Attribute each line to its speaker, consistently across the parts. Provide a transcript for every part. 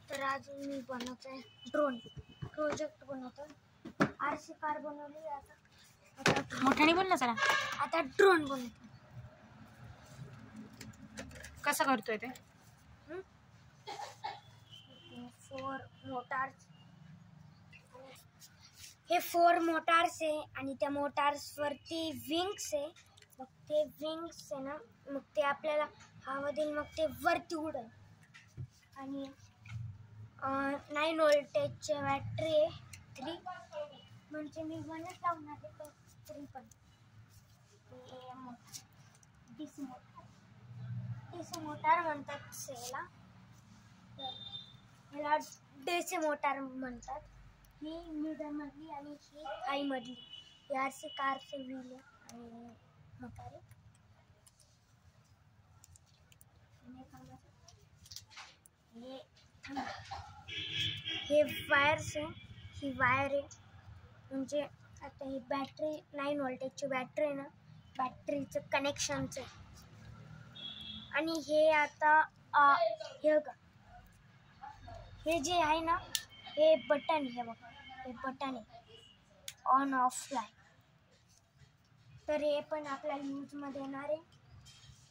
Speaker 1: तर आज मी बनवत आहे ड्रोन प्रोजेक्ट बनवतो। आरसी कार बनवली। आता
Speaker 2: मोठ्याने बोल ना जरा।
Speaker 1: आता ड्रोन बनवतो।
Speaker 2: कसं करतोय ते?
Speaker 1: 4 मोटार्स, हे 4 मोटार्स आहे आणि त्या मोटार्स वरती विंग्स आहे। मग ते विंग्स आहे ना, मग ते आपल्याला हवेतील मग ते वरती उडेल। आणि 9 व्होल्टेजची बॅटरी आहे। 3 म्हणजे मी बनत लावणार आहे 3 पण डीसी मोटार म्हणतात सेला। याला डीसी मोटार म्हणतात। ही मिडल मधली आणि ही हाय मधली आरसी कारचे व्हील आणि मोटार आहे। हे वायर्स आहे, ही वायर आहे। म्हणजे आता ही बॅटरी 9 व्होल्टेजची बॅटरी आहे ना, बॅटरीचं कनेक्शनचं आहे। आणि हे आता हे जे आहे ना, हे बटन आहे बघा, हे बटन आहे ऑन ऑफ ला। तर हे पण आपल्याला यूजमध्ये येणार आहे।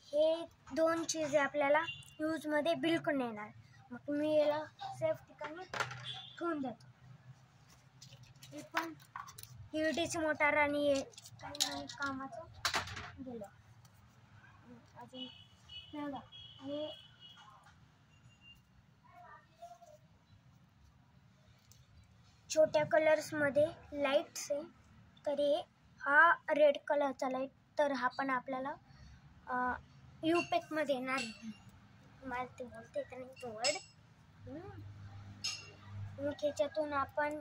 Speaker 1: हे 2 चीज आपल्याला यूजमध्ये बिलकुल नाही येणार। मग मी याला सेफ ठिकाणी ठेवून देतो। हे पण डीसी मोटार आणि हे काही कामाचं गेलं। अजून हे छोट्या कलर्समध्ये लाईट्स आहे। तर हा रेड कलरचा लाईट, तर हा पण आपल्याला यूपॅकमध्ये येणार आहे। मला ते बोलते का नाही तो वर्ड। मग ह्याच्यातून आपण